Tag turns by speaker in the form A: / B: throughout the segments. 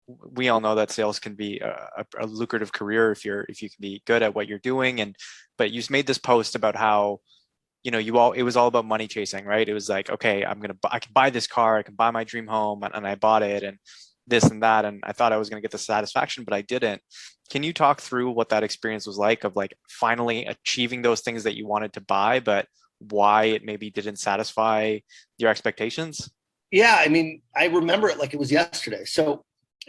A: we all know that sales can be a lucrative career if you can be good at what you're doing. And but you made this post about how, it was all about money chasing, right? It was like, okay, I can buy this car, I can buy my dream home, and I bought it, and this and that, and I thought I was going to get the satisfaction, but I didn't. Can you talk through what that experience was like of like finally achieving those things that you wanted to buy, but why it maybe didn't satisfy your expectations?
B: Yeah, I mean, I remember it like it was yesterday. So,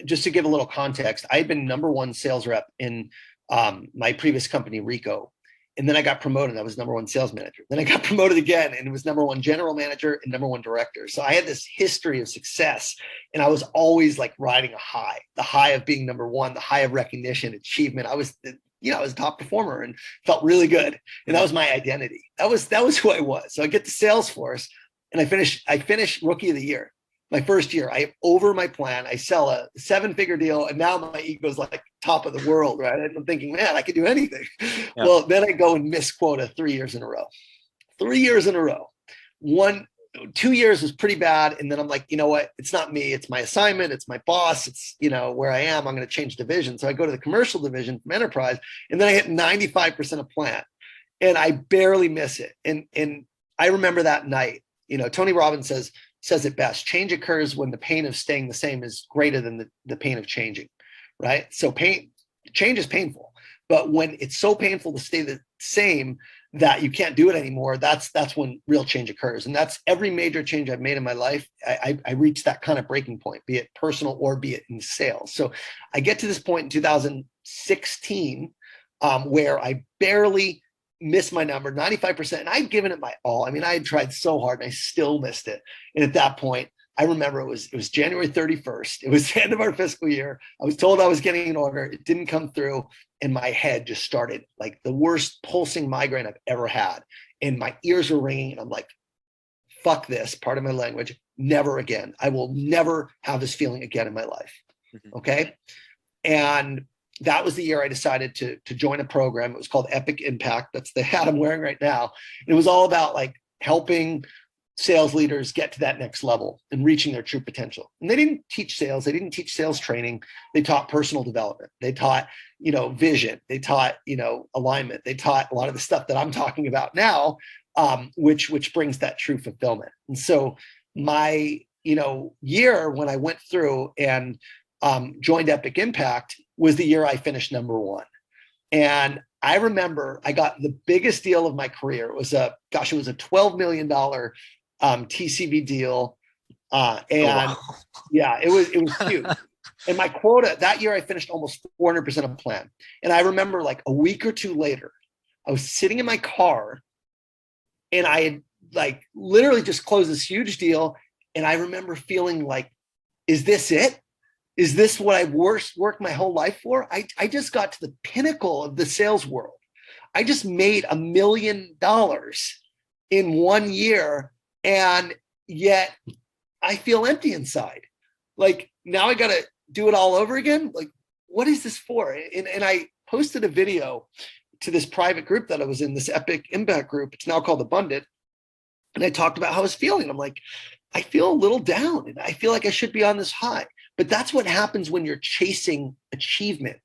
B: just to give a little context, I had been number one sales rep in my previous company, Rico. And then I got promoted. I was number one sales manager. Then I got promoted again and it was number one general manager and number one director. So I had this history of success and I was always like riding a high, the high of being number one, the high of recognition, achievement. I was a top performer and felt really good. And that was my identity. That was who I was. So I get to Salesforce and I finish rookie of the year. My first year, I over my plan. I sell a 7-figure deal, and now my ego's like top of the world, right? I'm thinking, man, I could do anything.
A: Yeah.
B: Well, then I go and miss quota 3 years in a row. 3 years in a row. 2 years was pretty bad, and then I'm like, you know what? It's not me. It's my assignment. It's my boss. It's where I am. I'm going to change division. So I go to the commercial division from enterprise, and then I hit 95% of plan, and I barely miss it. And I remember that night. Tony Robbins says it best. Change occurs when the pain of staying the same is greater than the pain of changing, right? So change is painful, but when it's so painful to stay the same that you can't do it anymore, that's when real change occurs. And that's every major change I've made in my life. I reached that kind of breaking point, be it personal or be it in sales. So I get to this point in 2016 where I barely missed my number, 95%. And I'd given it my all. I mean, I had tried so hard and I still missed it. And at that point, I remember it was January 31st. It was the end of our fiscal year. I was told I was getting an order. It didn't come through. And my head just started like the worst pulsing migraine I've ever had. And my ears were ringing. And I'm like, fuck this, part of my language, never again. I will never have this feeling again in my life.
A: Mm-hmm.
B: Okay. And that was the year I decided to join a program. It was called Epic Impact. That's the hat I'm wearing right now. And it was all about like helping sales leaders get to that next level and reaching their true potential. And they didn't teach sales. They didn't teach sales training. They taught personal development. They taught, vision. They taught, alignment. They taught a lot of the stuff that I'm talking about now, which brings that true fulfillment. And so my, year when I went through and joined Epic Impact was the year I finished number one. And I remember I got the biggest deal of my career. It was a $12 million TCV deal. And
A: Oh, wow.
B: yeah, it was huge. And my quota that year, I finished almost 400% of plan. And I remember like a week or two later, I was sitting in my car and I had like literally just closed this huge deal. And I remember feeling like, is this it? Is this what I've worked my whole life for? I just got to the pinnacle of the sales world. I just made $1 million in 1 year. And yet I feel empty inside. Like now I got to do it all over again. Like, what is this for? And I posted a video to this private group that I was in, this Epic Impact group. It's now called Abundant. And I talked about how I was feeling. I'm like, I feel a little down and I feel like I should be on this high. But that's what happens when you're chasing achievement.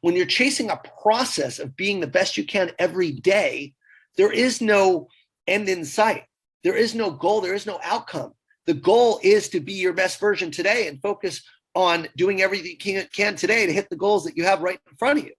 B: When you're chasing a process of being the best you can every day, there is no end in sight. There is no goal. There is no outcome. The goal is to be your best version today and focus on doing everything you can today to hit the goals that you have right in front of you.